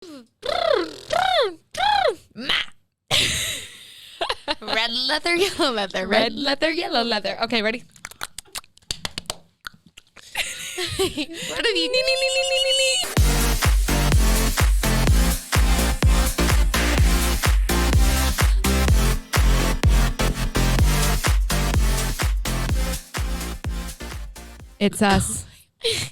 Red leather, yellow leather. Red leather, yellow leather. Okay, ready? What have you? It's us.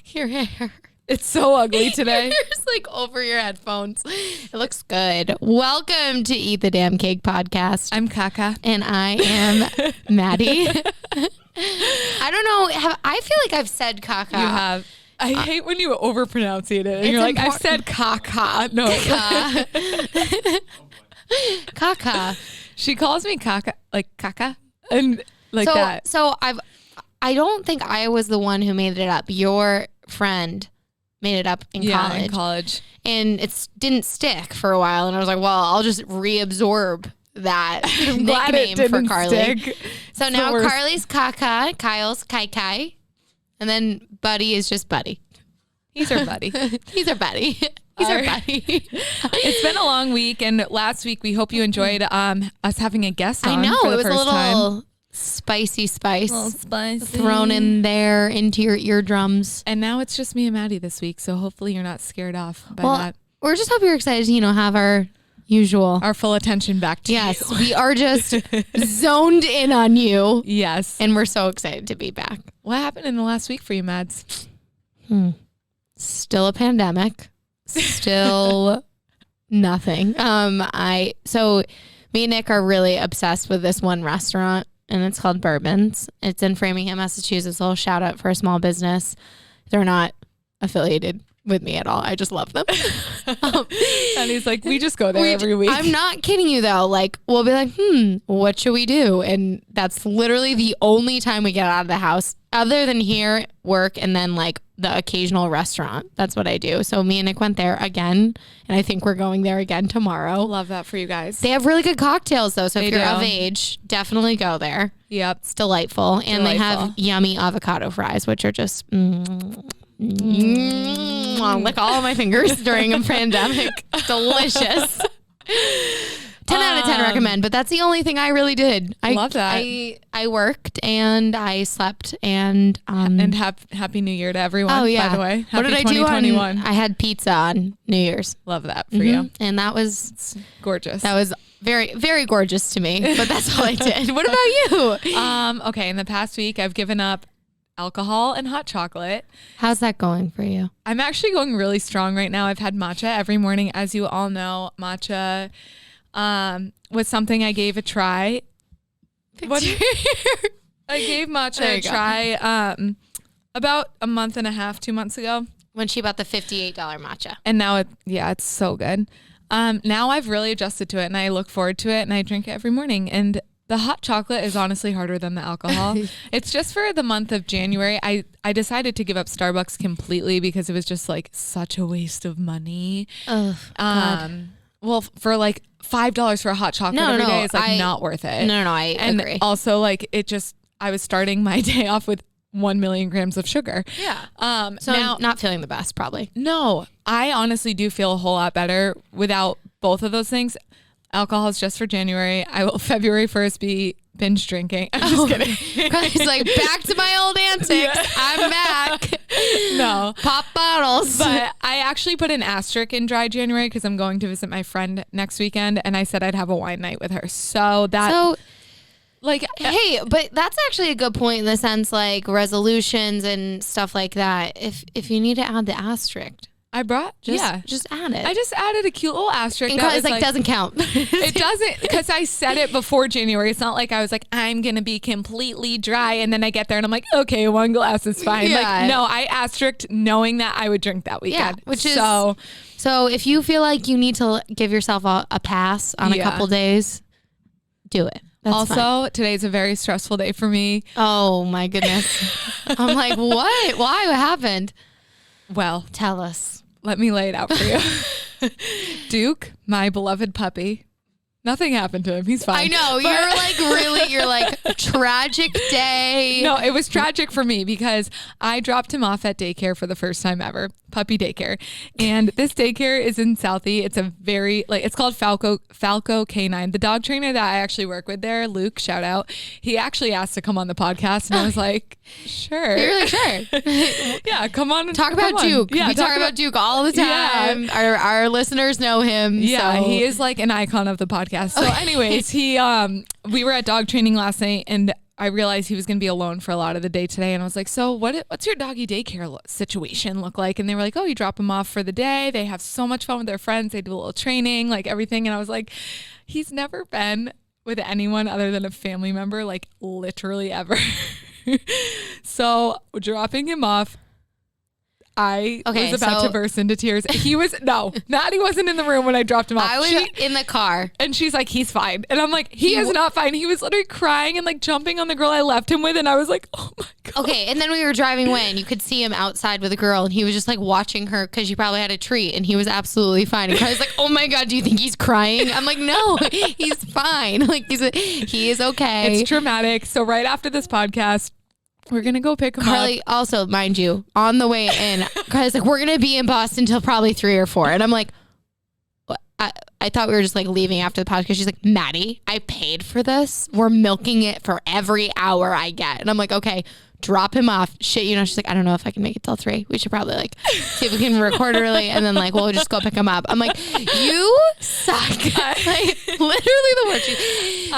Your hair. It's so ugly today. It's like over your headphones. It looks good. Welcome to Eat the Damn Cake podcast. I'm Kaka. And I am Maddie. I don't know. I feel like I've said Kaka. You have. I hate when you overpronounce it. And you're like, I've said Kaka. No. Kaka. Kaka. She calls me Kaka, like Kaka. And like that. So I don't think I was the one who made it up. Your friend made it up in college. And it didn't stick for a while. And I was like, well, I'll just reabsorb that nickname for Carly. Stick. So It's now the worst. Carly's Kaka, Kyle's Kai Kai, and then Buddy is just Buddy. He's our buddy. He's our buddy. He's our buddy. It's been a long week, and last week we hope you enjoyed us having a guest on. I know, for the it was a first little time. spicy spice. A little spicy. Thrown in there into your eardrums. And now it's just me and Maddie this week, so hopefully you're not scared off by that. We're just hope you're excited to, have our usual. Our full attention back to you. Yes, we are just zoned in on you. Yes. And we're so excited to be back. What happened in the last week for you, Mads? Still a pandemic. Still nothing. So me and Nick are really obsessed with this one restaurant, and it's called Bunyons. It's in Framingham, Massachusetts. A little shout out for a small business. They're not affiliated with me at all. I just love them. And he's like, we just go there every week. I'm not kidding you though. Like, we'll be like, what should we do? And that's literally the only time we get out of the house other than here, work, and then like the occasional restaurant. That's what I do. So me and Nick went there again, and I think we're going there again tomorrow. Love that for you guys. They have really good cocktails though. So if They you're do. of age, definitely go there. Yep. It's delightful. And they have yummy avocado fries, which are just I'll lick all of my fingers during a pandemic. Delicious. 10 out of 10 recommend, but that's the only thing I really did. I love that. I worked and I slept and Happy New Year to everyone. oh yeah. By the way, What happy did I do 2021. I had pizza on New Year's. Love that for you. And that was Gorgeous. That was very, very gorgeous to me, but that's all I did. What about you? Okay. In the past week, I've given up alcohol and hot chocolate. How's that going for you? I'm actually going really strong right now. I've had matcha every morning. As you all know, matcha was something I gave a try. I gave matcha a try about a month and a half, 2 months ago. When she bought the $58 matcha. And now it's so good. Now I've really adjusted to it, and I look forward to it, and I drink it every morning. And the hot chocolate is honestly harder than the alcohol. It's just for the month of January. I decided to give up Starbucks completely because it was just like such a waste of money. Oh, God. Well, for like $5 for a hot chocolate every day is like not worth it. No, I agree. Also, like I was starting my day off with 1 million grams of sugar. Yeah. So now, not feeling the best, probably. No, I honestly do feel a whole lot better without both of those things. Alcohol is just for January. I will February 1st be binge drinking. I'm just kidding. It's like back to my old antics. Yeah. I'm back. No. Pop bottles. But I actually put an asterisk in dry January because I'm going to visit my friend next weekend, and I said I'd have a wine night with her. Hey, but that's actually a good point in the sense like resolutions and stuff like that. If you need to add the asterisk, just add it. I just added a cute little asterisk. And it's like doesn't count. It doesn't, because I said it before January. It's not like I was like, I'm going to be completely dry. And then I get there and I'm like, okay, one glass is fine. Yeah. Like, no, I asterisked knowing that I would drink that weekend. Yeah, so if you feel like you need to give yourself a pass on a couple days, do it. That's also, fine. Today's a very stressful day for me. Oh my goodness. I'm like, what? Why? What happened? Well, tell us. Let me lay it out for you. Duke, my beloved puppy. Nothing happened to him. He's fine. I know. You're like tragic day. No, it was tragic for me because I dropped him off at daycare for the first time ever, puppy daycare. And this daycare is in Southie. It's a very, it's called Falco K9. The dog trainer that I actually work with there, Luke, shout out, he actually asked to come on the podcast. And I was like, sure. You're really sure. Yeah, come on. Talk about Duke. Yeah, we talk about Duke all the time. Yeah. Our listeners know him. Yeah, so. he is like an icon of the podcast. So anyways, we were at dog training last night and I realized he was going to be alone for a lot of the day today. And I was like, so what's your doggy daycare situation look like? And they were like, oh, you drop him off for the day. They have so much fun with their friends. They do a little training, like everything. And I was like, he's never been with anyone other than a family member, like literally ever. So dropping him off, I was about to burst into tears. Maddie wasn't in the room when I dropped him off. I was in the car. And she's like, he's fine. And I'm like, he is not fine. He was literally crying and like jumping on the girl I left him with. And I was like, oh my God. Okay. And then we were driving away and you could see him outside with a girl and he was just like watching her because she probably had a treat and he was absolutely fine. And I was like, oh my God, do you think he's crying? I'm like, no, he's fine. Like he is okay. It's traumatic. So right after this podcast, we're going to go pick him Carly, up. also, mind you, on the way in, Carly's like, we're going to be in Boston till probably 3 or 4. And I'm like, I thought we were just like leaving after the podcast. She's like, Maddie, I paid for this. We're milking it for every hour I get. And I'm like, okay, drop him off. Shit, she's like, I don't know if I can make it till 3. We should probably like see if we can record early. And then like, we'll just go pick him up. I'm like, you suck. Like, literally the word.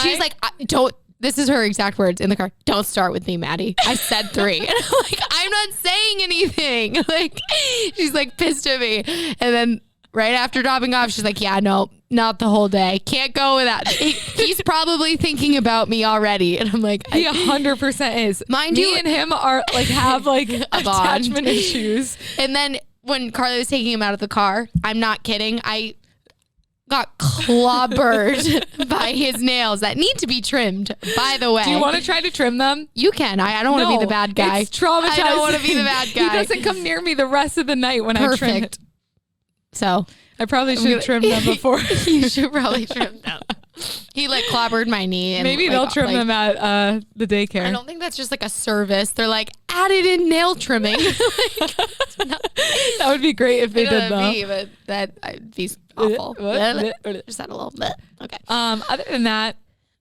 She's like, don't. This is her exact words in the car. Don't start with me, Maddie. I said 3. And I'm like, I'm not saying anything. Like, she's like pissed at me. And then right after dropping off, she's like, yeah, no, not the whole day. Can't go with that. He's probably thinking about me already. And I'm like, he 100% is. Mind me you, and him are like, have like attachment issues. And then when Carly was taking him out of the car, I'm not kidding. I got clobbered by his nails that need to be trimmed, by the way. Do you want to try to trim them? You can. I don't want to be the bad guy. It's traumatizing. I don't want to be the bad guy. He doesn't come near me the rest of the night when I trim it. So I probably should trim them before. You should probably trim them. He like clobbered my knee. And maybe they'll trim them at the daycare. I don't think that's just like a service. They're like added in nail trimming. That would be great if they did that. But that'd be awful. Just had a little bit. Okay. Other than that,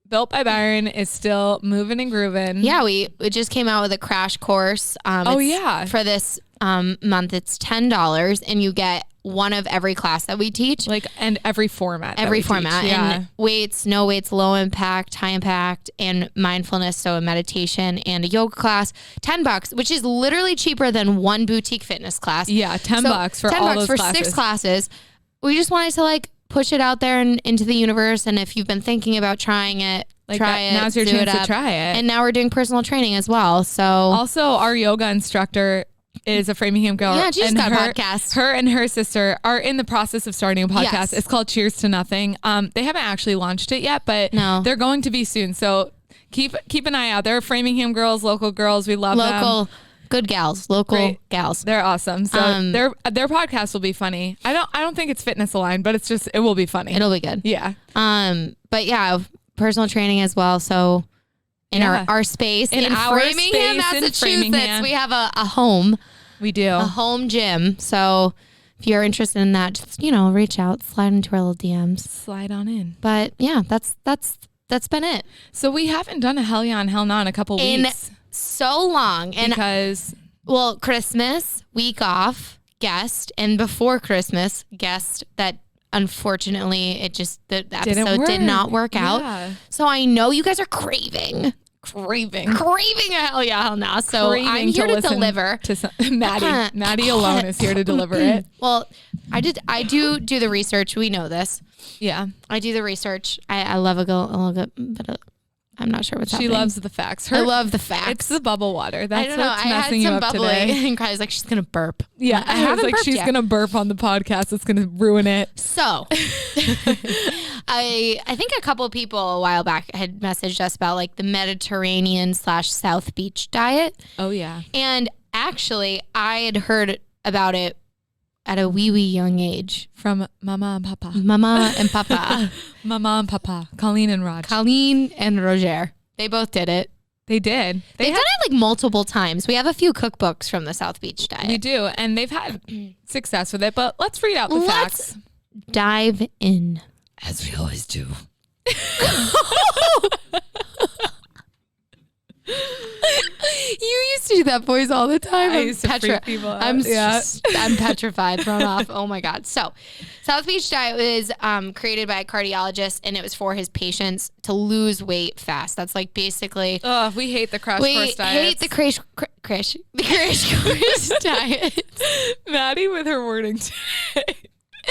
Built by Byron is still moving and grooving. Yeah, we just came out with a crash course. For this month, it's $10, and you get one of every class that we teach, and every format. Yeah. And weights, no weights, low impact, high impact, and mindfulness, so a meditation and a yoga class. $10, which is literally cheaper than one boutique fitness class. Yeah, $10 for all those classes. 6 classes. We just wanted to like push it out there and into the universe. And if you've been thinking about trying it, try it. Now's your chance to try it. And now we're doing personal training as well. So also our yoga instructor is a Framingham girl. Yeah, she just got a podcast. Her and her sister are in the process of starting a podcast. Yes. It's called Cheers to Nothing. They haven't actually launched it yet, but they're going to be soon. So keep an eye out. They're Framingham girls, local girls. We love them. Good gals, local gals. They're awesome. So their podcast will be funny. I don't think it's fitness aligned, but it will be funny. It'll be good. Yeah. But yeah, personal training as well. So in our space in Framingham, Massachusetts, we have a home. We do. A home gym. So if you're interested in that, just, reach out, slide into our little DMs. Slide on in. But yeah, that's been it. So we haven't done a Hell Yeah and Hell Nah in a couple weeks. So long. And because Christmas, week off, guest, and before Christmas, guest that unfortunately the episode did not work out. So I know you guys are craving a Hell Yeah, Hell Nah. So I'm here to deliver. Maddie. Maddie alone is here to deliver it. Well, I do the research. We know this. Yeah. I do the research. I love a little bit. I'm not sure what's happening. She loves the facts. I love the facts. It's the bubble water. That's I don't know. what's I messing had some you up bubbly, today. and Kylie's like, she's gonna burp. Yeah, I haven't burped she's gonna burp on the podcast. It's gonna ruin it. So, I think a couple of people a while back had messaged us about like the Mediterranean / South Beach diet. Oh yeah. And actually, I had heard about it at a wee young age. From Mama and Papa. Mama and Papa. Mama and Papa. Colleen and Raj. Colleen and Roger. They both did it. They did. They've done it like multiple times. We have a few cookbooks from the South Beach diet. We do. And they've had success with it. But let's read out the facts. Dive in. As we always do. You used to do that voice all the time. I used to freak people out. I'm petrified, thrown off. Oh my God. So South Beach diet was created by a cardiologist, and it was for his patients to lose weight fast. That's like basically. Oh, we hate the crash course diet. We hate the crash course diet. Maddie with her wording today.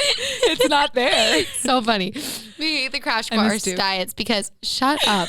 It's not there. So funny. We hate the crash course diets because shut up.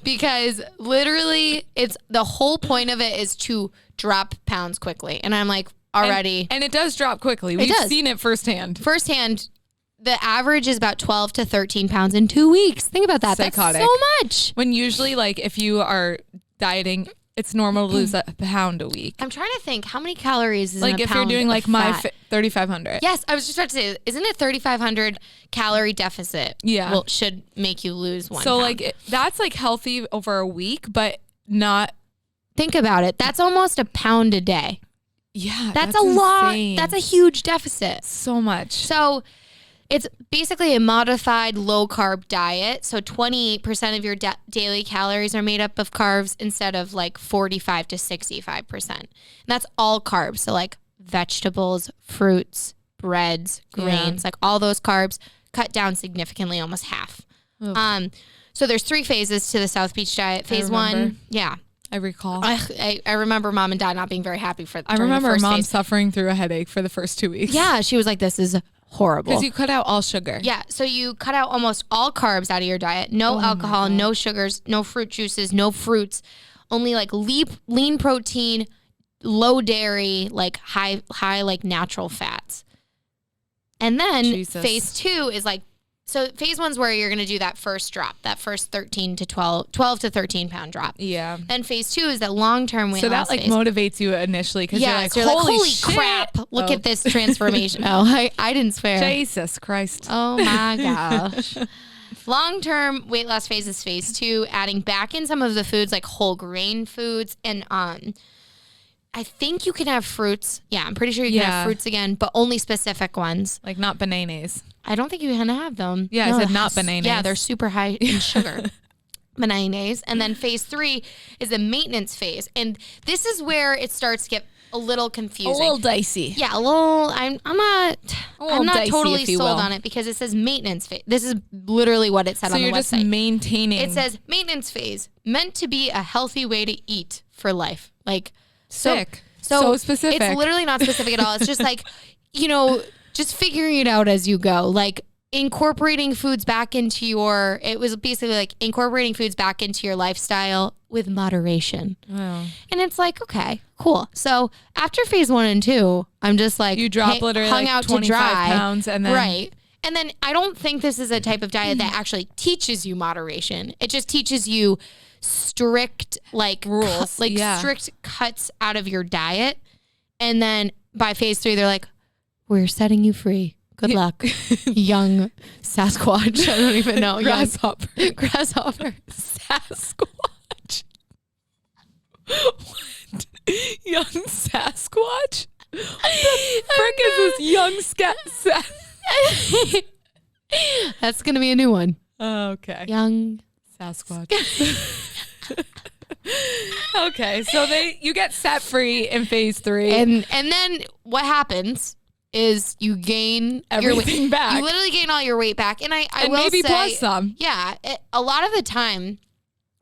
Because literally it's the whole point of it is to drop pounds quickly. And I'm like already. And it does drop quickly. We've seen it firsthand. The average is about 12 to 13 pounds in 2 weeks. Think about that. Psychotic. That's so much. When usually like if you are dieting, it's normal to lose a pound a week. I'm trying to think how many calories is like in a if pound you're doing like my 3,500. Yes, I was just about to say, isn't it 3,500 calorie deficit? Yeah, well, should make you lose 1 So pound. like that's like healthy over a week, but not. Think about it. That's almost a pound a day. Yeah, that's a lot. That's a huge deficit. So much. So it's basically a modified low carb diet. So 28% of your daily calories are made up of carbs instead of like 45 to 65%. And that's all carbs. So like vegetables, fruits, breads, grains, like all those carbs cut down significantly, almost half. So there's 3 phases to the South Beach diet. Phase 1. Yeah. I recall. I remember mom and dad not being very happy for. I remember mom suffering through a headache for the first 2 weeks. Yeah, she was like, "This is horrible." Because you cut out all sugar. Yeah, so you cut out almost all carbs out of your diet. No alcohol, no sugars, no fruit juices, no fruits. Only like lean protein, low dairy, like high like natural fats. And then phase 2 is like. So phase 1's where you're going to do that first drop, that first 12 to 13 pound drop. Yeah. Then phase 2 is that long-term weight loss. So that like motivates you initially because you're like, holy crap, look at this transformation. I didn't swear. Jesus Christ. Oh my gosh. Long-term weight loss phase is phase 2, adding back in some of the foods like whole grain foods and I think you can have fruits. Yeah, I'm pretty sure you can have fruits again, but only specific ones. Like not bananas. I don't think you can have them. Yeah, I said not bananas. Yeah, they're super high in sugar. Bananas. And then phase 3 is the maintenance phase. And this is where it starts to get a little confusing. A little dicey. Yeah, a little. I'm not dicey, totally sold on it because it says maintenance phase. This is literally what it said on the website. So you're just maintaining. It says maintenance phase, meant to be a healthy way to eat for life. Like, sick. So specific. It's literally not specific at all. It's just like, just figuring it out as you go. Like incorporating foods back into it was basically like incorporating foods back into your lifestyle with moderation. Wow. And it's like, okay, cool. So after phase 1 and 2, I'm just like, you drop literally hung like out 25 to dry. pounds and then. Right. And then I don't think this is a type of diet that actually teaches you moderation. It just teaches you strict like rules, strict cuts out of your diet. And then by phase 3, they're like, we're setting you free. Good luck, young Sasquatch. I don't even know. Grasshopper. Sasquatch. What? Young Sasquatch? What the frick is this young That's going to be a new one. Okay. Young Sasquatch. Okay, so you get set free in phase 3. And then what happens is you gain everything your weight back. You literally gain all your weight back. And I will maybe say, plus some. Yeah, a lot of the time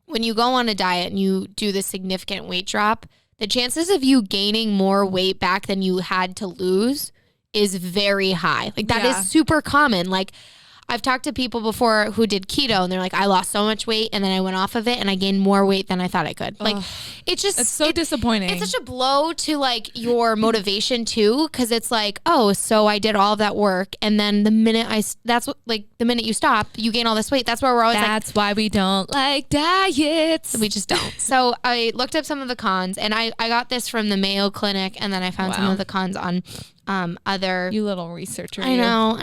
when you go on a diet and you do the significant weight drop, the chances of you gaining more weight back than you had to lose is very high. Like that is super common. Like I've talked to people before who did keto and they're like, I lost so much weight and then I went off of it and I gained more weight than I thought I could. Like it's so disappointing. It's such a blow to like your motivation too. Cause it's like, oh, so I did all of that work. And then the minute the minute you stop, you gain all this weight. That's where we're always That's why we don't like diets. We just don't. So I looked up some of the cons and I got this from the Mayo Clinic and then I found some of the cons on other. You little researcher. I know.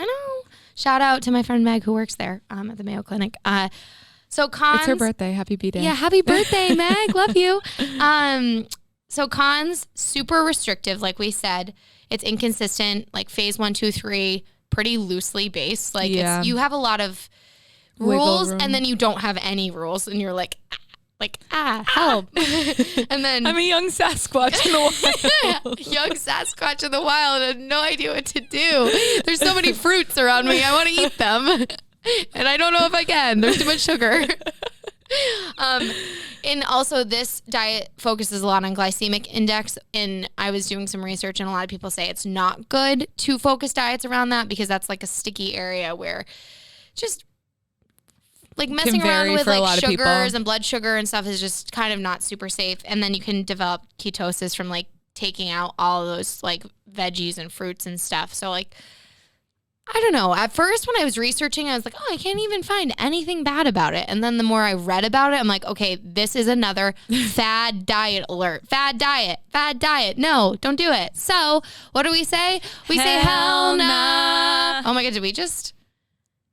Shout out to my friend Meg who works there at the Mayo Clinic. So cons. It's her birthday. Happy B-Day. Yeah, happy birthday, Meg. Love you. So cons, super restrictive, like we said. It's inconsistent, like phase 1, 2, 3, pretty loosely based. Like you have a lot of rules and then you don't have any rules and you're like help. And then I'm a young Sasquatch in the wild. Young Sasquatch in the wild. I had no idea what to do. There's so many fruits around me. I want to eat them. And I don't know if I can. There's too much sugar. And also this diet focuses a lot on glycemic index. And I was doing some research and a lot of people say it's not good to focus diets around that because that's like a sticky area where just like messing around with like sugars and blood sugar and stuff is just kind of not super safe. And then you can develop ketosis from like taking out all of those like veggies and fruits and stuff. So like, I don't know. At first when I was researching, I was like, I can't even find anything bad about it. And then the more I read about it, I'm like, okay, this is another fad diet alert. Fad diet. No, don't do it. So what do we say? We say hell nah. Oh my God, did we just...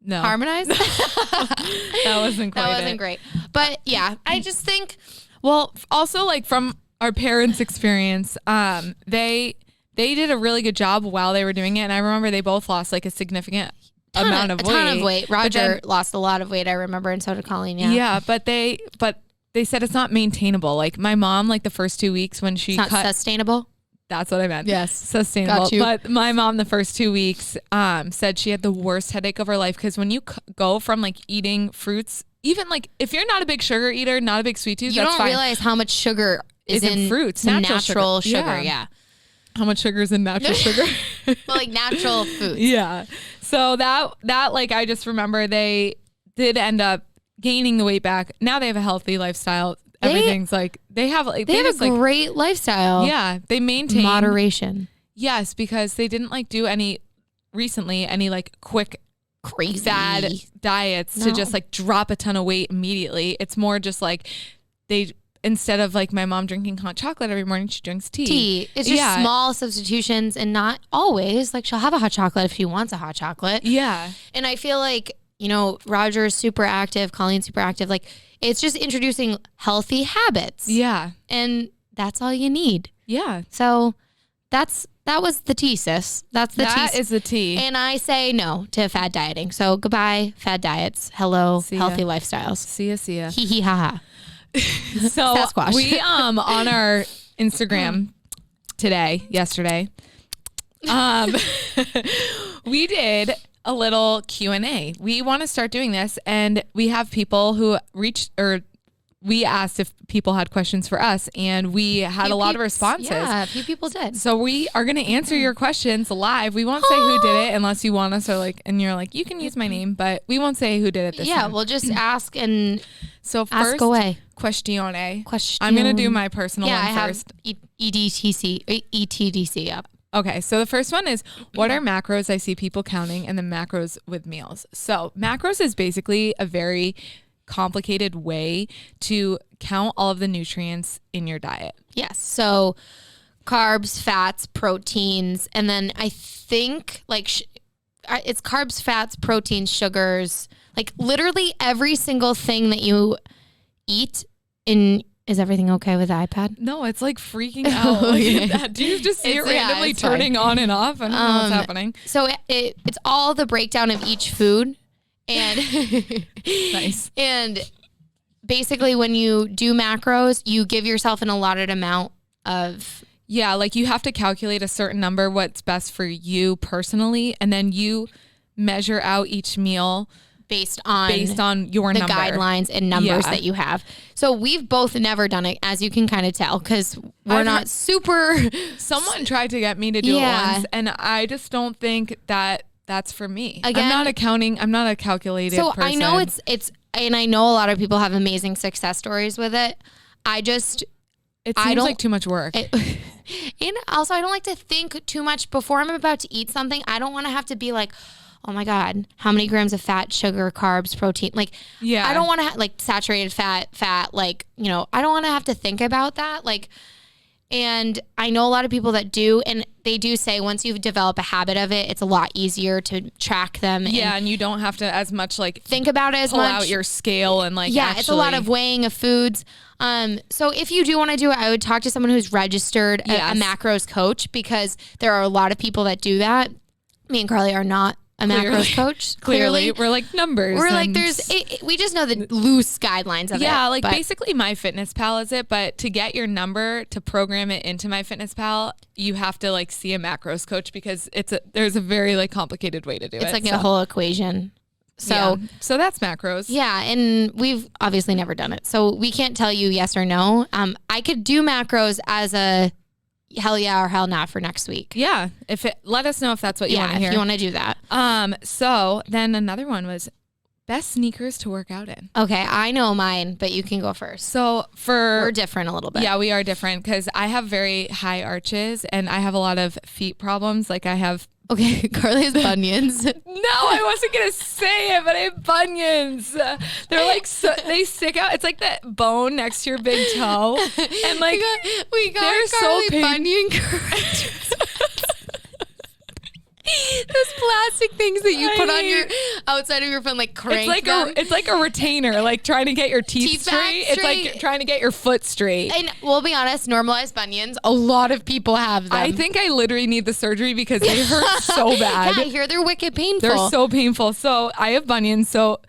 No. Harmonize? That wasn't great. But yeah, I just think. Well, also like from our parents' experience, they did a really good job while they were doing it. And I remember they both lost like a significant amount of weight. A ton of weight. Roger lost a lot of weight, I remember, and so did Colleen. Yeah. Yeah, but they said it's not maintainable. Like my mom, like the first 2 weeks when she it's not sustainable. That's what I meant. Yes. Sustainable. Got you. But my mom, the first 2 weeks, said she had the worst headache of her life because when you go from like eating fruits, even like if you're not a big sugar eater, not a big sweet tooth, you don't realize how much sugar is in fruits. Natural sugar. Yeah. How much sugar is in natural sugar? Well, like natural foods. Yeah. So that like I just remember they did end up gaining the weight back. Now they have a healthy lifestyle. Everything's like they have a great lifestyle. Yeah, they maintain moderation. Yes, because they didn't like do any like quick crazy fad diets to just like drop a ton of weight immediately. It's more just like they instead of like my mom drinking hot chocolate every morning, she drinks tea. It's just small substitutions and not always. Like she'll have a hot chocolate if she wants a hot chocolate. Yeah. And I feel like, Roger is super active, Colleen's super active. Like it's just introducing healthy habits. Yeah. And that's all you need. Yeah. So that was the tea, sis. That is the tea. And I say no to fad dieting. So goodbye, fad diets. Hello, healthy lifestyles. See ya. Hee hee ha ha. So Sasquatch. we on our Instagram yesterday, we did a little Q&A. We want to start doing this, and we have people who we asked if people had questions for us, and we had a lot of responses. Yeah, a few people did. So we are going to answer your questions live. We won't say who did it unless you want us, and you're like, you can use my name, but we won't say who did it this time. Yeah, we'll just ask and so first, ask away. Questione. I'm going to do my personal one first. I have ETDC up. Okay, so the first one is, what are macros I see people counting and the macros with meals? So macros is basically a very complicated way to count all of the nutrients in your diet. Yes. So carbs, fats, proteins, and then I think like it's carbs, fats, proteins, sugars, like literally every single thing that you eat in. Is everything okay with the iPad? No, it's like freaking out. Like, do you just see it randomly turning on and off? I don't know what's happening. So it's all the breakdown of each food. And nice. And basically when you do macros, you give yourself an allotted amount of. Yeah, like you have to calculate a certain number, what's best for you personally. And then you measure out each meal based on your the number. Guidelines and numbers that you have. So we've both never done it, as you can kind of tell, because we're not super. Someone tried to get me to do it once, and I just don't think that that's for me. Again, I'm not a calculated person. I know it's, and I know a lot of people have amazing success stories with it. It seems like too much work. And also, I don't like to think too much before I'm about to eat something. I don't want to have to be like, oh my God, how many grams of fat, sugar, carbs, protein? Like, I don't want to like saturated fat, like, I don't want to have to think about that. Like, And I know a lot of people that do, and they do say once you develop a habit of it, it's a lot easier to track them. Yeah, and you don't have to as much like think about it as pull much. out your scale and like it's a lot of weighing of foods. So if you do want to do it, I would talk to someone who's registered a macros coach, because there are a lot of people that do that. Me and Carly are not a macros coach. Clearly. We're like numbers. We're like, we just know the loose guidelines of it. Yeah, like basically MyFitnessPal is it, but to get your number, to program it into MyFitnessPal, you have to like see a macros coach, because there's a very like complicated way to do it. It's like a whole equation. So that's macros. Yeah, and we've obviously never done it, so we can't tell you yes or no. I could do macros as a hell yeah or hell nah for next week. Yeah, let us know if that's what you want to hear. If you want to do that. So then another one was best sneakers to work out in. Okay, I know mine, but you can go first. So we're different a little bit. Yeah, we are different, because I have very high arches and I have a lot of feet problems. Like I have. Okay, Carly has bunions. No, I wasn't going to say it, but I have bunions. They're like, they stick out. It's like that bone next to your big toe. And like, we got Carly so bunion correctors. Those plastic things that you put on your outside of your phone, like crank them. It's like a retainer, like trying to get your teeth straight. It's like trying to get your foot straight. And we'll be honest, normalized bunions, a lot of people have them. I think I literally need the surgery because they hurt so bad. Yeah, I hear they're wicked painful. They're so painful. So I have bunions. So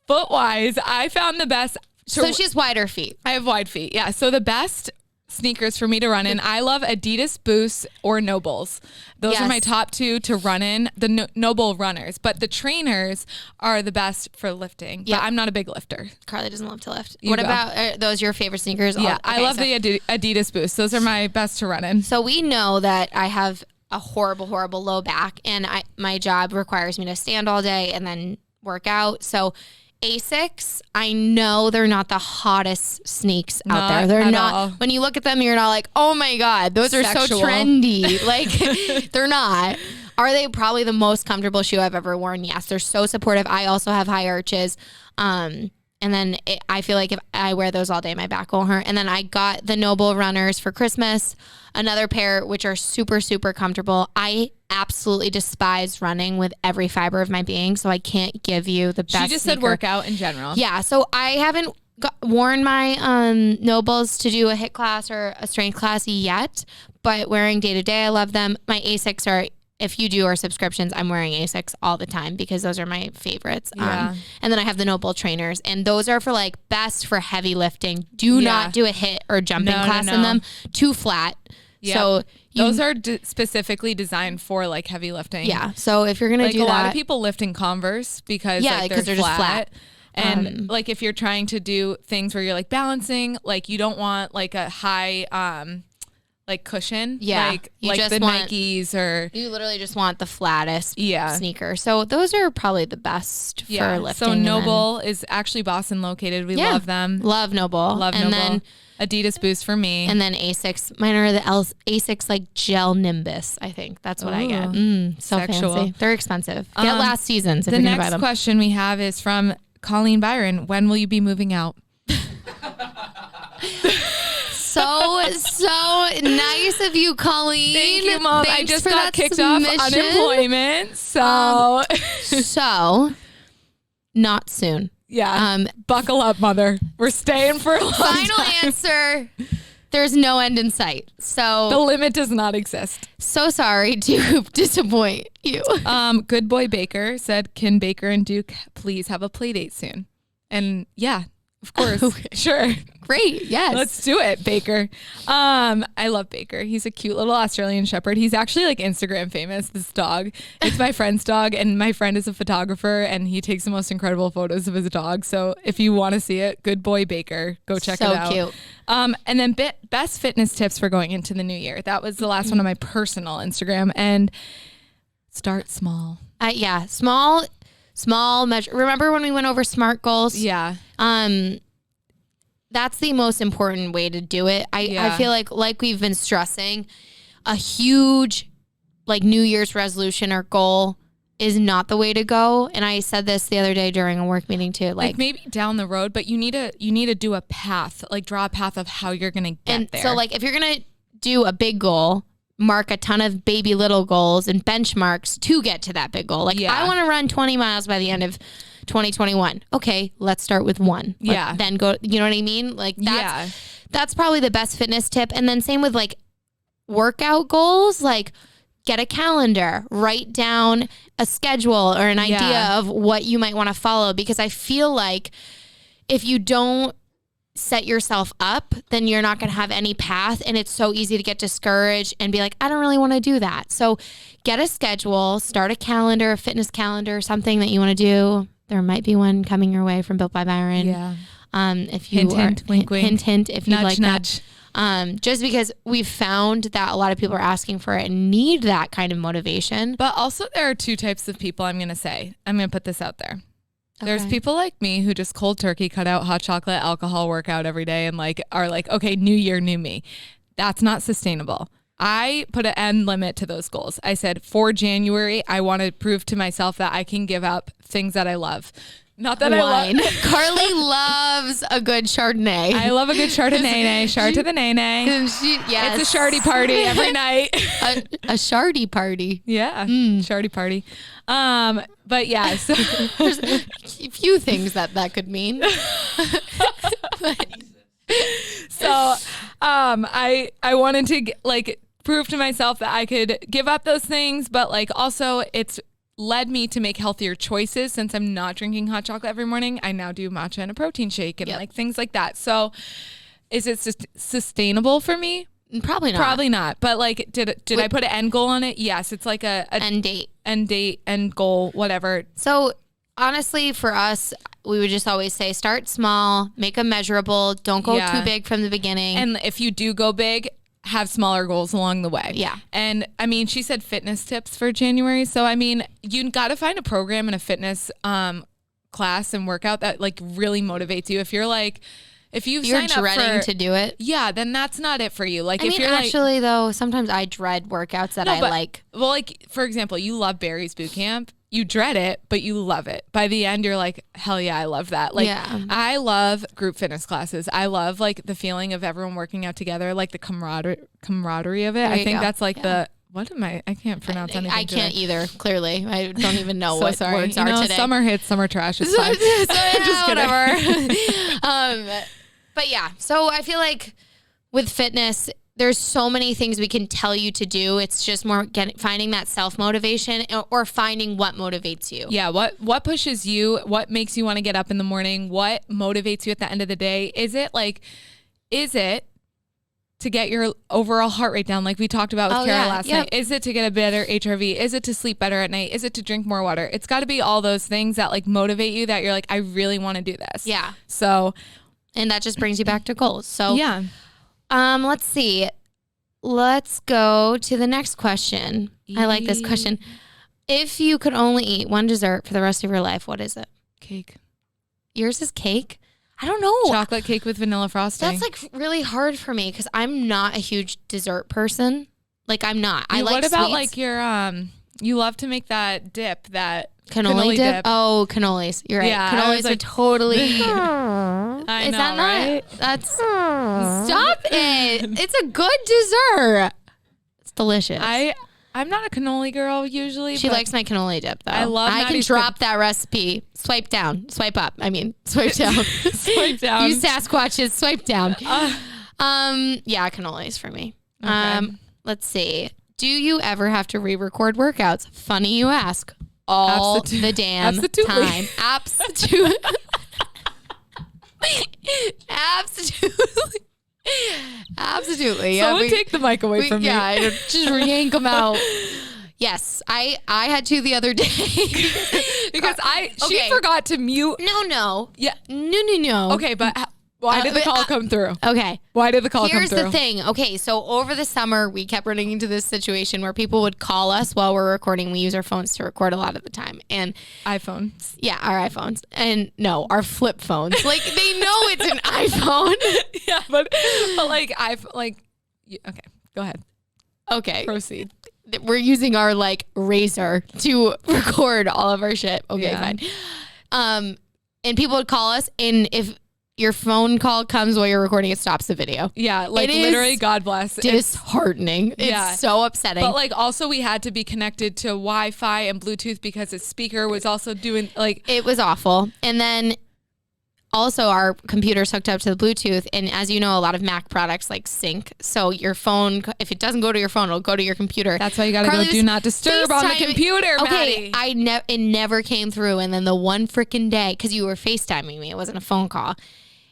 foot-wise, I found the best. So she has wider feet. I have wide feet. Yeah. So the best sneakers for me to run in, I love Adidas Boosts or Nobles. Those are my top two to run in, the Noble runners. But the trainers are the best for lifting. Yeah, but I'm not a big lifter. Carly doesn't love to lift. What about, are those your favorite sneakers? Yeah, I love the Adidas Boosts. Those are my best to run in. So we know that I have a horrible, horrible low back, and my job requires me to stand all day and then work out. So Asics, I know they're not the hottest sneaks out there. They're not. All. When you look at them, you're not like, oh my God, those are so trendy. Like, they're not. Are they probably the most comfortable shoe I've ever worn? Yes, they're so supportive. I also have high arches. And then I feel like if I wear those all day, my back won't hurt. And then I got the Noble Runners for Christmas, another pair, which are super, super comfortable. I absolutely despise running with every fiber of my being, so I can't give you the best. She just said workout in general. Yeah, so I haven't worn my Nobles to do a HIIT class or a strength class yet, but wearing day to day, I love them. My Asics are, if you do our subscriptions, I'm wearing Asics all the time because those are my favorites. Yeah. And then I have the Noble trainers, and those are for like best for heavy lifting. Do not do a HIIT or jumping class in them. Too flat. Yep. So those are specifically designed for like heavy lifting. Yeah. So if you're gonna do that, a lot of people lift in Converse because they're just flat. And like if you're trying to do things where you're like balancing, like you don't want like a high like cushion. Yeah. Like the Nikes, or you literally just want the flattest sneaker. So those are probably the best for lifting. So Noble is actually Boston located. We love them. Love Noble. Then Adidas Boost for me. And then Asics. Mine are the Asics like gel Nimbus, I think. That's what I get. So sexual. Fancy. They're expensive. Get last seasons if the you're going to buy them. The next question we have is from Colleen Byron. When will you be moving out? So nice of you, Colleen. Thank you, Mom. I just got kicked off unemployment. So not soon. Yeah. Buckle up, mother. We're staying for a long Final answer. There's no end in sight. So the limit does not exist. So sorry to disappoint you. Good Boy Baker said, can Baker and Duke please have a play date soon? And yeah, of course. Okay. Sure. Great. Yes. Let's do it, Baker. I love Baker. He's a cute little Australian Shepherd. He's actually like Instagram famous, this dog. It's my friend's dog, and my friend is a photographer, and he takes the most incredible photos of his dog. So if you want to see it, Good Boy Baker, go check it out. So cute. And then best fitness tips for going into the new year. That was the last one on my personal Instagram. And start small. Yeah. Small measure. Remember when we went over SMART goals? Yeah. That's the most important way to do it. I feel like we've been stressing, a huge like New Year's resolution or goal is not the way to go. And I said this the other day during a work meeting too. Like maybe down the road, but you need to do a path, like draw a path of how you're gonna get there. So like if you're gonna do a big goal, mark a ton of baby little goals and benchmarks to get to that big goal. Like I want to run 20 miles by the end of 2021. Okay, let's start with one. Then go, you know what I mean? Like that's probably the best fitness tip. And then same with like workout goals, like get a calendar, write down a schedule or an idea of what you might want to follow. Because I feel like if you don't set yourself up, then you're not going to have any path. And it's so easy to get discouraged and be like, I don't really want to do that. So get a schedule, start a calendar, a fitness calendar, something that you want to do. There might be one coming your way from Built by Byron. Yeah. If you hint, wink, wink. Hint, if you like nudge. That. Just because we've found that a lot of people are asking for it and need that kind of motivation. But also there are two types of people. I'm going to put this out there. There's people like me who just cold turkey cut out hot chocolate, alcohol, workout every day and like are like, okay, new year, new me. That's not sustainable. I put an end limit to those goals. I said for January, I want to prove to myself that I can give up things that I love. Not that Wine. I love. Carly loves a good Chardonnay. I love a good Chardonnay. Chard to the nay. Yes. It's a Shardy party every night. a Shardy party. Yeah. Shardy party. But yeah, so there's a few things that could mean. So I wanted to like prove to myself that I could give up those things, but like also it's led me to make healthier choices. Since I'm not drinking hot chocolate every morning, I now do matcha and a protein shake and like things like that. So is it sustainable for me? Probably not. Probably not. But like, did I put an end goal on it? Yes. It's like a end date, end goal, whatever. So honestly, for us, we would just always say, start small, make them measurable. Don't go too big from the beginning. And if you do go big, have smaller goals along the way. Yeah. And I mean, she said fitness tips for January. So I mean, you got to find a program and a fitness class and workout that like really motivates you. If you're like, if you're dreading to do it, then that's not it for you. Like, I mean, actually though, sometimes I dread workouts that I like. Well, like for example, you love Barry's boot camp. You dread it, but you love it. By the end, you're like, hell yeah, I love that. Like, I love group fitness classes. I love like the feeling of everyone working out together, like the camaraderie of it. I think that's like I can't pronounce anything. I can't either. Clearly, I don't even know what words are today. Summer hits, summer trash. It's fine. Just whatever. But yeah, so I feel like with fitness, there's so many things we can tell you to do. It's just more finding that self-motivation or finding what motivates you. Yeah, what pushes you? What makes you want to get up in the morning? What motivates you at the end of the day? Is it to get your overall heart rate down like we talked about with Kara last night? Is it to get a better HRV? Is it to sleep better at night? Is it to drink more water? It's got to be all those things that like motivate you that you're like, I really want to do this. Yeah. So, and that just brings you back to goals. So yeah. Let's see. Let's go to the next question. I like this question. If you could only eat one dessert for the rest of your life, what is it? Cake. Yours is cake? I don't know. Chocolate cake with vanilla frosting. That's like really hard for me because I'm not a huge dessert person. Like I'm not. I like What about sweets. like your you love to make that dip, that cannoli dip? Oh, cannolis. You're right. Yeah, cannolis are totally. I know, that right? not? That's stop it. It's a good dessert. It's delicious. I'm not a cannoli girl usually. She likes my cannoli dip though. I can drop that recipe. Swipe down. Swipe up. I mean, swipe down. Swipe down. You Sasquatches, swipe down. Yeah, cannolis for me. Okay. Let's see. Do you ever have to re-record workouts? Funny you ask. All the damn time. Absolutely. Absolutely. Someone take the mic away from me. Yeah, just yank them out. Yes, I had to the other day because she forgot to mute. No. Yeah. No. Okay, but why did the call come through? Okay. Why did the call come through? Here's the thing. Okay, so over the summer, we kept running into this situation where people would call us while we're recording. We use our phones to record a lot of the time. And iPhones. Yeah, our iPhones. And no, our flip phones. Like, they know it's an iPhone. Yeah, but okay, go ahead. Okay. Proceed. We're using our, like, razor to record all of our shit. Okay, fine. And people would call us, and if your phone call comes while you're recording, it stops the video. Yeah, like literally, God bless. Disheartening. It's so upsetting. But like also we had to be connected to Wi-Fi and Bluetooth because his speaker was also doing like. It was awful. And then also our computer's hooked up to the Bluetooth. And as you know, a lot of Mac products like sync. So your phone, if it doesn't go to your phone, it'll go to your computer. That's why you got to go do not disturb on the computer, Okay, Maddie. It never came through. And then the one freaking day, because you were FaceTiming me, it wasn't a phone call.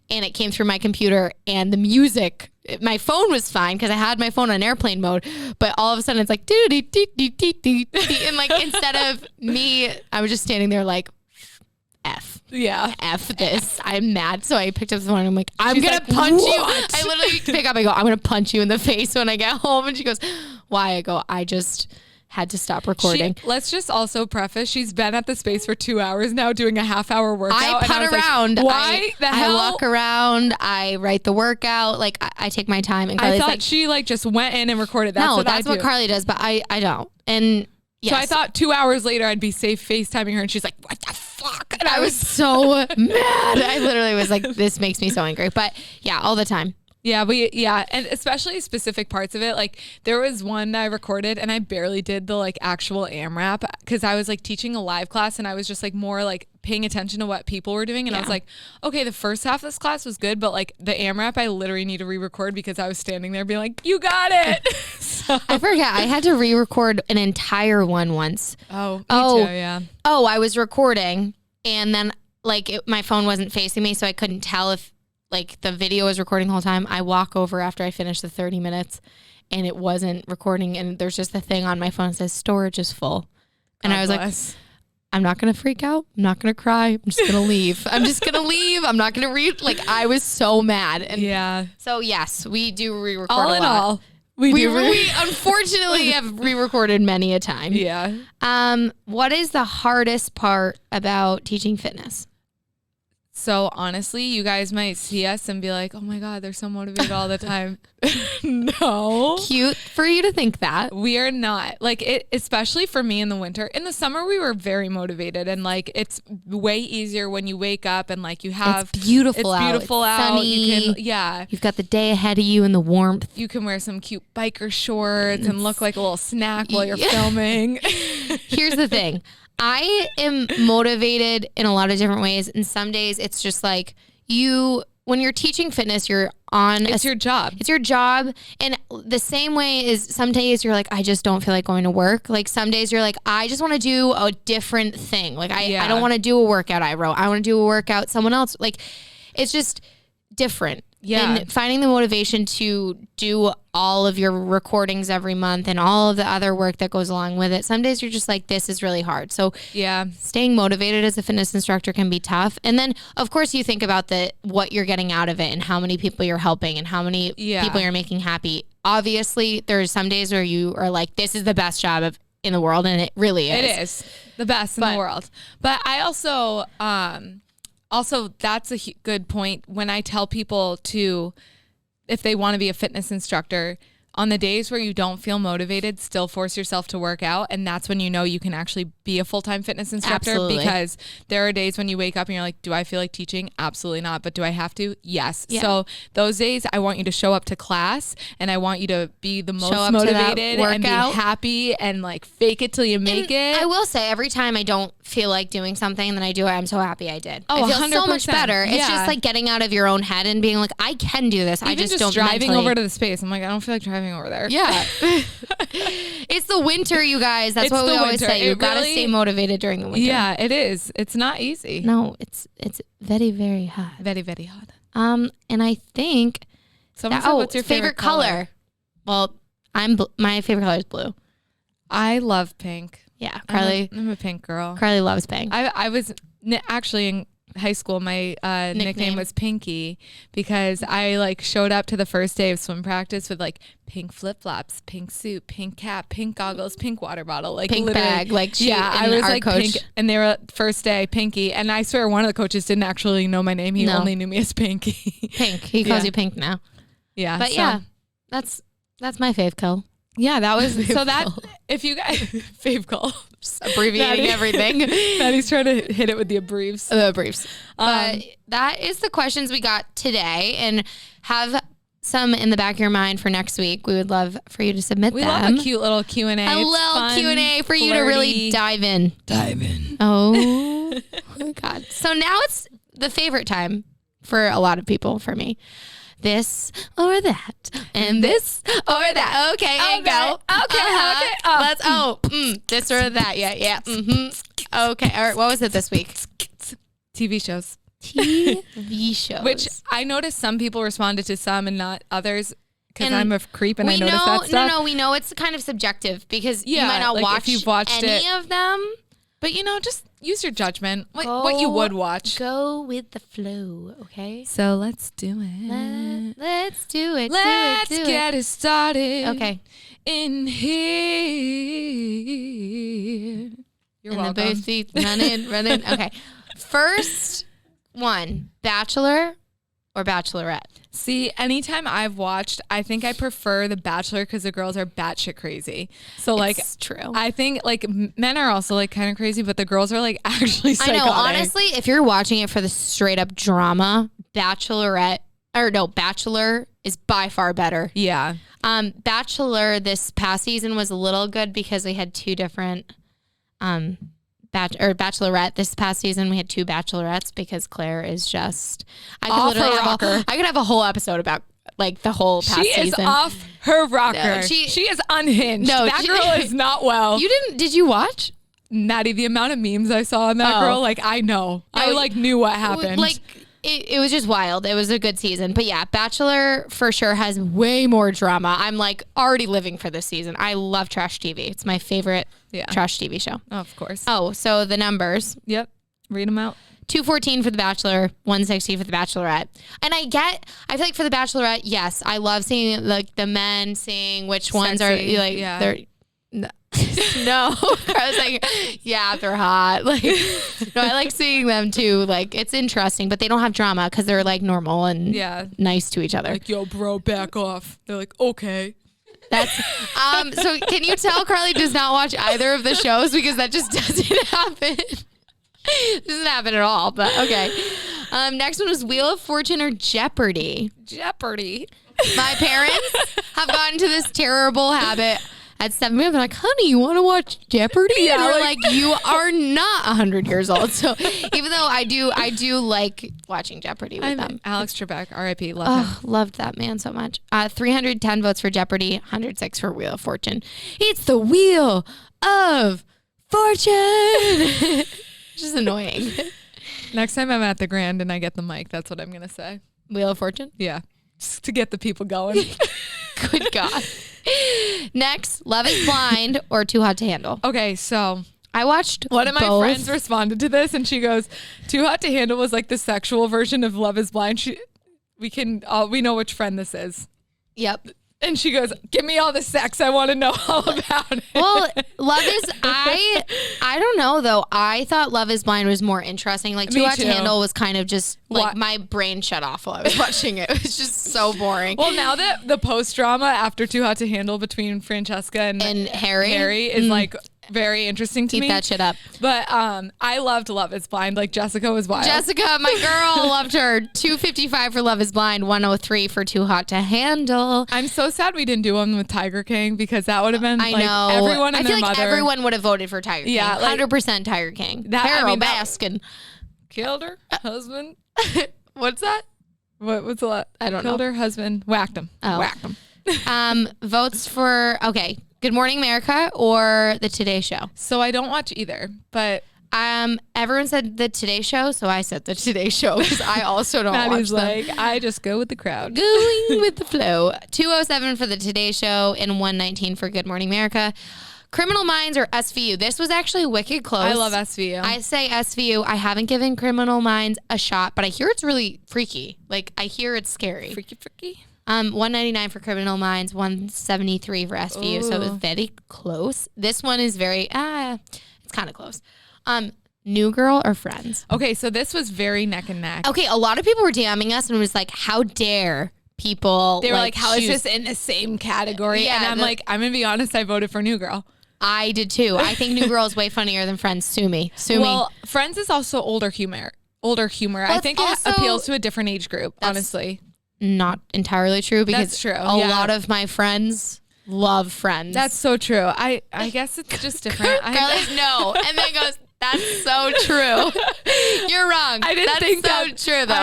And it came through my computer and the music, my phone was fine because I had my phone on airplane mode, but all of a sudden it's like, and like instead of me, I was just standing there like, F this. I'm mad. So I picked up the phone and I'm like, I'm going to punch you. I literally pick up, I go, I'm going to punch you in the face when I get home. And she goes, why? I go, I just had to stop recording. Let's just also preface, she's been at the space for 2 hours now doing a half-hour workout. I putt around. Like, why the hell? I walk around. I write the workout. Like I take my time. And Carly's I thought she like just went in and recorded. That's what Carly does, but I don't. And yes. So I thought 2 hours later I'd be safe FaceTiming her and she's like, what the fuck? And I was so mad. I literally was like, this makes me so angry. But yeah, all the time. Yeah, and especially specific parts of it. Like there was one that I recorded and I barely did the like actual AMRAP because I was like teaching a live class and I was just like more like paying attention to what people were doing. And I was like, okay, the first half of this class was good, but like the AMRAP, I literally need to re-record because I was standing there being like, you got it. So. I forget. I had to re-record an entire one once. Oh, me too, yeah. Oh, I was recording and then like my phone wasn't facing me, so I couldn't tell if like the video was recording the whole time. I walk over after I finish the 30 minutes and it wasn't recording. And there's just a thing on my phone that says storage is full. And I was like, I'm not going to freak out. I'm not going to cry. I'm just going to leave. I'm just going to leave. I'm not going to read. Like I was so mad. And yeah. So yes, we do re-record all a in lot. all. We unfortunately have re-recorded many a time. Yeah. What is the hardest part about teaching fitness? So honestly, you guys might see us and be like, oh my God, they're so motivated all the time. No. Cute for you to think that. We are not. Like it, especially for me in the winter. In the summer, we were very motivated and like it's way easier when you wake up and like you have it's beautiful out. It's sunny. You've got the day ahead of you in the warmth. You can wear some cute biker shorts and look like a little snack while you're filming. Here's the thing. I am motivated in a lot of different ways. And some days it's just like when you're teaching fitness, you're on. It's your job. It's your job. And the same way is some days you're like, I just don't feel like going to work. Like some days you're like, I just want to do a different thing. Like I don't want to do a workout I wrote. I want to do a workout someone else. Like it's just different. Yeah. And finding the motivation to do all of your recordings every month and all of the other work that goes along with it. Some days you're just like, this is really hard. So yeah, staying motivated as a fitness instructor can be tough. And then of course you think about what you're getting out of it and how many people you're helping and how many people you're making happy. Obviously there's some days where you are like, this is the best job in the world. And it really is. It is the best in the world. But I also, that's a good point when I tell people if they want to be a fitness instructor, on the days where you don't feel motivated, still force yourself to work out. And that's when you know you can actually be a full-time fitness instructor. Absolutely. Because there are days when you wake up and you're like, do I feel like teaching? Absolutely not. But do I have to? Yes. Yeah. So those days I want you to show up to class and I want you to be the most motivated and be happy and like fake it till you make it. I will say every time I don't feel like doing something and then I do it, I'm so happy I did. Oh, I feel 100%. so much better. It's just like getting out of your own head and being like, I can do this. Even I just don't driving over to the space. I'm like, I don't feel like driving over there. Yeah. It's the winter, you guys. That's what we always say. You got to stay motivated during the winter. Yeah, it is. It's not easy. No, it's very, very hot. Very, very hot. And I think what's your favorite color? Well, my favorite color is blue. I love pink. Yeah, Carly. I'm a pink girl. Carly loves pink. I was actually in high school. My nickname was Pinky because I like showed up to the first day of swim practice with like pink flip flops, pink suit, pink cap, pink goggles, pink water bottle, like pink bag. Like I was like coach. pink, and they were first day Pinky, and I swear one of the coaches didn't actually know my name. He only knew me as Pinky. Pink. He calls you Pink now. Yeah, but that's my fave color. Yeah, that was so that if you guys fave call, just abbreviating everything. Maddie's trying to hit it with the briefs. But that is the questions we got today, and have some in the back of your mind for next week. We would love for you to submit them. We love a cute little Q&A. A little Q&A for you to really dive in. Oh my God. So now it's the favorite time for a lot of people, for me. This or that, and this or that. Okay, and go. Okay. This or that. Yeah. Okay. All right. What was it this week? TV shows. TV shows. Which I noticed some people responded to some and not others because I'm a creep and I noticed that stuff. No, we know it's kind of subjective because you might not watch if you've watched any of them. But, just use your judgment. What you would watch. Go with the flow, okay? So let's do it. Let's do it. Let's get it started. Okay. In here. You're welcome. The booth seats, running. Okay. First one, Bachelor or Bachelorette? See, anytime I've watched, I think I prefer The Bachelor because the girls are batshit crazy. So, it's true. I think, men are also, kind of crazy, but the girls are, actually psychotic. I know. Honestly, if you're watching it for the straight-up drama, Bachelor is by far better. Yeah. Bachelor this past season was a little good because they had two different... Bachelorette this past season we had two bachelorettes because Claire is just I could have a whole episode about the whole past season. She is off her rocker. No, she is unhinged. No, that girl is not well. Did you watch? Maddie, the amount of memes I saw on that girl, I know. No, I knew what happened. It was just wild. It was a good season. But yeah, Bachelor for sure has way more drama. I'm already living for this season. I love trash TV. It's my favorite trash TV show. Oh, of course. Oh, so the numbers. Yep. Read them out. 214 for The Bachelor, 160 for The Bachelorette. And I feel like for The Bachelorette, yes, I love seeing the men seeing which ones are they're no. I was yeah, they're hot. No, I like seeing them too. It's interesting, but they don't have drama because they're normal and nice to each other. Yo, bro, back off. They're okay. That's so can you tell Carly does not watch either of the shows because that just doesn't happen. Doesn't happen at all, but okay. Next one was Wheel of Fortune or Jeopardy. My parents have gotten to this terrible habit. At 7 p.m., they're like, honey, you want to watch Jeopardy? Yeah, and we're like, you are not 100 years old. So even though I do like watching Jeopardy with them. Alex Trebek, R.I.P. Love him. Loved that man so much. 310 votes for Jeopardy, 106 for Wheel of Fortune. It's the Wheel of Fortune. Just annoying. Next time I'm at the Grand and I get the mic, that's what I'm going to say. Wheel of Fortune? Yeah. Just to get the people going. Good God. Next, Love is Blind or Too Hot to Handle. Okay, so I watched one of my friends responded to this and she goes, Too Hot to Handle was the sexual version of Love is Blind. We know which friend this is. Yep. And she goes, give me all the sex. I want to know all about it. Well, I don't know though. I thought Love is Blind was more interesting. Too Hot to Handle was kind of just my brain shut off while I was watching it. It was just so boring. Well, now that the post drama after Too Hot to Handle between Francesca and Harry is very interesting to me. Eat that shit up. But I loved Love is Blind. Jessica was wild. Jessica, my girl, loved her. 255 for Love is Blind, 103 for Too Hot to Handle. I'm so sad we didn't do one with Tiger King because that would have been everyone and their mother. Everyone would have voted for Tiger King. Yeah, 100% Tiger King. Carol Baskin. Killed her husband. What's that? What's the lot? I don't know. Killed her husband. Whacked him. Oh. Whacked him. Votes for, okay. Good Morning America or The Today Show? So I don't watch either, but everyone said The Today Show, so I said The Today Show because I also don't Maddie's watch them. I just go with the crowd. Going with the flow. 207 for The Today Show and 119 for Good Morning America. Criminal Minds or SVU? This was actually wicked close. I love SVU. I say SVU. I haven't given Criminal Minds a shot, but I hear it's really freaky. I hear it's scary. Freaky. 199 for Criminal Minds, 173 for SVU. Ooh. So it was very close. This one is very, it's kind of close. New Girl or Friends? Okay, so this was very neck and neck. Okay, a lot of people were DMing us and was like, how dare people. They were like, how is this in the same category? Yeah, and I'm like, I'm going to be honest, I voted for New Girl. I did too. I think New Girl is way funnier than Friends. Sue me. Well, Friends is also older humor. I think it appeals to a different age group, honestly. Not entirely true because that's true. A lot of my friends love Friends. That's so true. I guess it's just different. Carly's no. And then goes, that's so true. You're wrong. I didn't think that's so true, though.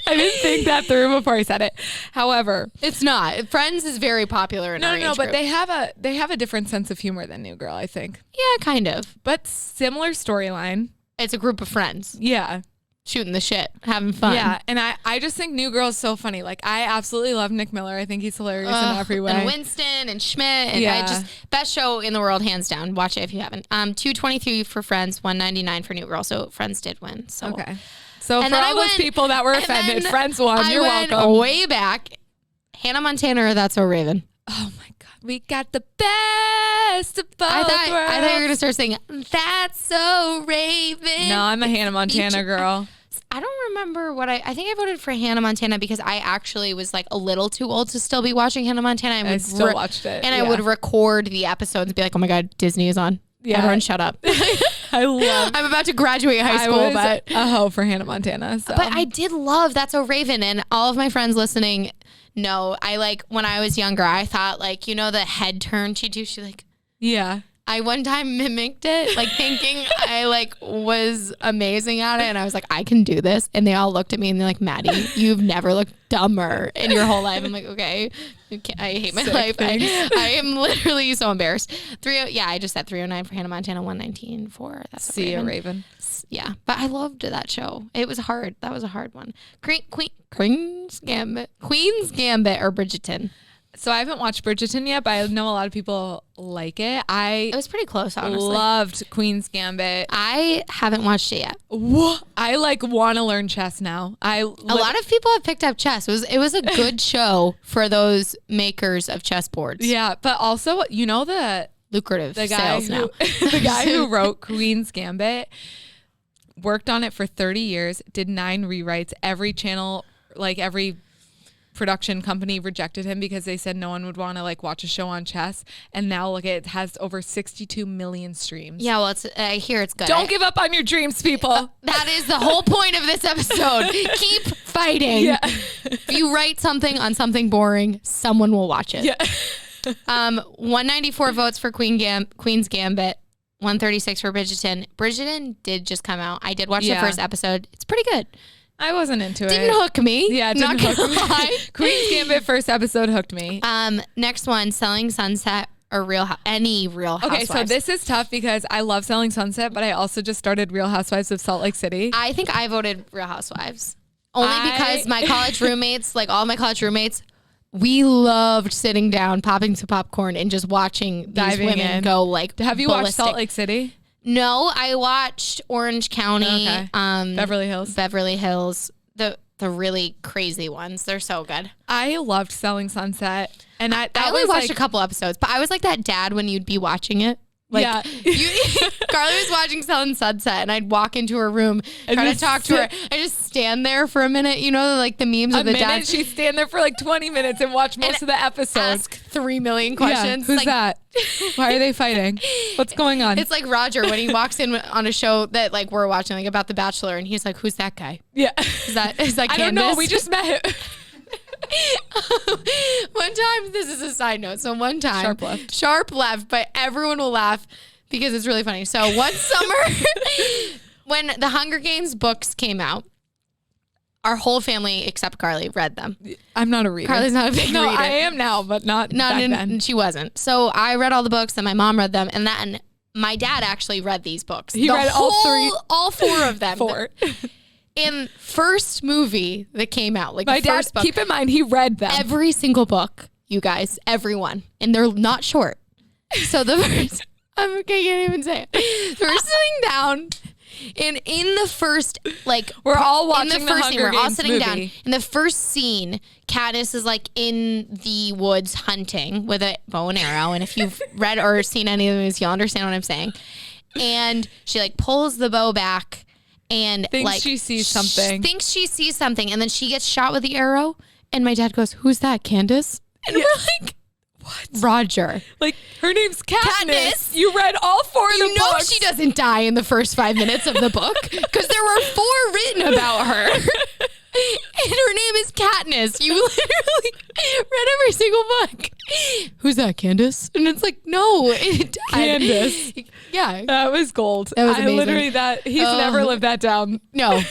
I didn't think that through before I said it. However, it's not. Friends is very popular in our age but group. they have a different sense of humor than New Girl, I think. Yeah, kind of. But similar storyline. It's a group of friends. Yeah. Shooting the shit, having fun. Yeah, and I just think New Girl is so funny. Like, I absolutely love Nick Miller. I think he's hilarious in every way. And Winston and Schmidt. And best show in the world, hands down. Watch it if you haven't. 223 for Friends, 199 for New Girl. So Friends did win. So okay. So for all those people that were offended, Friends won. You're welcome. Way back, Hannah Montana or That's So Raven. Oh my God, we got the best of both worlds. I thought you were gonna start singing That's So Raven. No, I'm a Hannah Montana girl. I don't remember what I think I voted for Hannah Montana because I actually was like a little too old to still be watching Hannah Montana. I still watched it. And I would record the episodes and be like, oh my God, Disney is on. Yeah. Everyone shut up. I'm about to graduate high school, but a hoe for Hannah Montana. So. But I did love That's So Raven, and all of my friends listening know I like when I was younger, I thought like, the head turn she do, she like, yeah. I one time mimicked it, like thinking I like was amazing at it. And I was like, I can do this. And they all looked at me and they're like, Maddie, you've never looked dumber in your whole life. I'm like, okay, I hate my life. I am literally so embarrassed. I just said 309 for Hannah Montana, 119 for That's So See Raven. ya, Raven. Yeah, but I loved that show. It was hard. That was a hard one. Queen's Gambit or Bridgerton. So I haven't watched Bridgerton yet, but I know a lot of people like it. It was pretty close, honestly. Loved Queen's Gambit. I haven't watched it yet. I like want to learn chess now. A lot of people have picked up chess. It was a good show for those makers of chessboards. Yeah, but also, the lucrative sales now. The guy who wrote Queen's Gambit worked on it for 30 years, did 9 rewrites. Every channel, like every production company rejected him because they said no one would want to like watch a show on chess, and now look, it has over 62 million streams. Yeah, well, I hear it's good. Don't give up on your dreams, people. That is the whole point of this episode. Keep fighting. Yeah. If you write something on something boring, someone will watch it. Yeah. 194 votes for Queen's Gambit, 136 for Bridgerton. Bridgerton did just come out. I did watch the first episode. It's pretty good. I wasn't into it. Didn't hook me. Yeah, it didn't hook me. Queen's Gambit first episode hooked me. Next one, Selling Sunset or any Real Housewives. Okay, so this is tough because I love Selling Sunset, but I also just started Real Housewives of Salt Lake City. I think I voted Real Housewives. Only because my college roommates, like all my college roommates, we loved sitting down, popping some popcorn, and just watching these women go like Have you ballistic. watched Salt Lake City? No, I watched Orange County, Beverly Hills, the really crazy ones. They're so good. I loved Selling Sunset, and I only watched a couple episodes, but I was like that dad when you'd be watching it. Like, yeah. Carly was watching Selling Sunset, and I'd walk into her room, try to talk to her. I just stand there for a minute, like the memes of the dad. She'd stand there for like 20 minutes and watch most of the episodes. Ask 3 million questions. Yeah, who's that? Why are they fighting? What's going on? It's like Roger when he walks in on a show that like we're watching, like about The Bachelor, and he's like, "Who's that guy?" Yeah, is that Candace? I don't know. We just met him. One time, this is a side note. So one time, Sharp left, but everyone will laugh because it's really funny. So one summer, when the Hunger Games books came out, our whole family except Carly read them. I'm not a reader. Carly's not a big reader. No, I am now, but not back then. She wasn't. So I read all the books, and my mom read them, and then my dad actually read these books. He read all 4 of them. 4. In first movie that came out, like my the first dad, book, keep in mind, he read them. Every single book, you guys, everyone. And they're not short. So the first, I can't even say it. We're sitting down, and in the first, like, we're all watching the first scene, we're all sitting down. In the first scene, Katniss is like in the woods hunting with a bow and arrow. And if you've read or seen any of the movies, you'll understand what I'm saying. And she like pulls the bow back, and Thinks she sees something. Thinks she sees something, and then she gets shot with the arrow. And my dad goes, "Who's that, Candace?" And we're like, "What? Roger." Like, her name's Katniss. You read all 4 of the books. You know she doesn't die in the first 5 minutes of the book because there were 4 written about her. And her name is Katniss. You literally read every single book. "Who's that, Candace?" And it's like, no. Candace. Yeah. That was gold. That was amazing. He's never lived that down. No,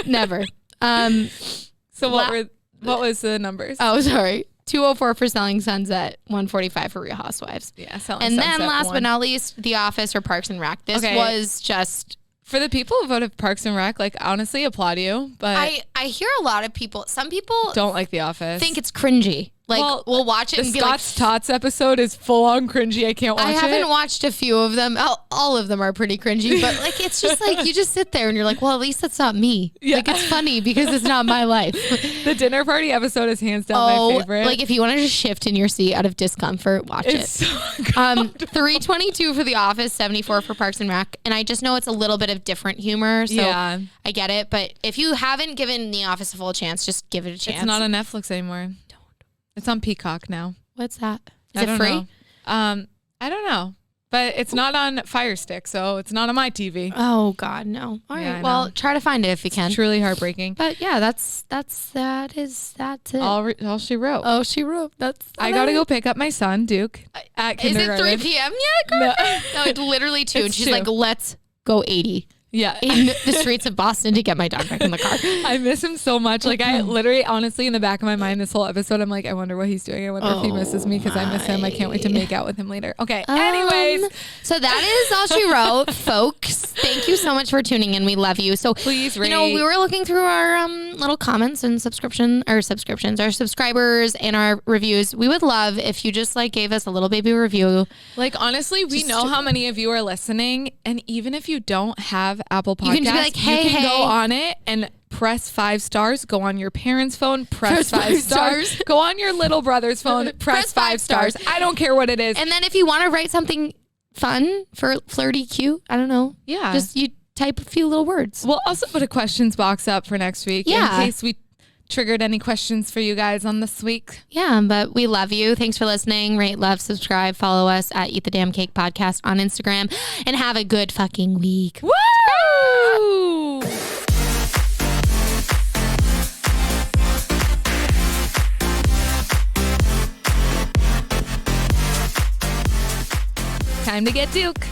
never. So what was the numbers? Oh, sorry. 204 for Selling Sunset, 145 for Real Housewives. Yeah, Selling and Sunset. And then last but not least, The Office or Parks and Rec. This was just... For the people who voted Parks and Rec, like, honestly, applaud you. But I hear a lot of people, some people don't like The Office. Think it's cringy. Like, we'll watch it and be like... The Scott's Tots episode is full-on cringy. I can't watch it. I haven't watched a few of them. All of them are pretty cringy. But, like, it's just like, you just sit there and you're like, well, at least that's not me. Yeah. Like, it's funny because it's not my life. The dinner party episode is hands down my favorite. Like, if you want to just shift in your seat out of discomfort, watch it. So 322 for The Office, 74 for Parks and Rec. And I just know it's a little bit of different humor. So yeah. I get it. But if you haven't given The Office a full chance, just give it a chance. It's not on Netflix anymore. It's on Peacock now. What's that? Is it free? I don't know. But it's not on Fire Stick, so it's not on my TV. Oh, God, no. All right. Well, try to find it if you can. It's truly heartbreaking. But yeah, that's it. All she wrote. Oh, she wrote. I got to go pick up my son, Duke, at kindergarten. Is it 3 p.m. yet? No, it's literally 2. And she's 2. like, let's go 80. Yeah. In the streets of Boston to get my dog back in the car. I miss him so much. Like, I literally, honestly, in the back of my mind, this whole episode, I'm like, I wonder what he's doing. I wonder if he misses me because I miss him. I can't wait to make out with him later. Okay. Anyways. So that is all she wrote, folks. Thank you so much for tuning in. We love you. So please rate. We were looking through our little comments and our subscribers and our reviews. We would love if you just like gave us a little baby review. Like, honestly, we know how many of you are listening. And even if you don't have Apple Podcasts, you can just be like, hey, you can go on it and press 5 stars. Go on your parents' phone, press 5 stars. Go on your little brother's phone, press 5 stars. I don't care what it is. And then if you want to write something fun for flirty, cute, I don't know. Yeah. Just you type a few little words. We'll also put a questions box up for next week in case we triggered any questions for you guys on this week. Yeah, but we love you. Thanks for listening. Rate, love, subscribe, follow us at Eat the Damn Cake Podcast on Instagram, and have a good fucking week. Woo! Time to get Duke.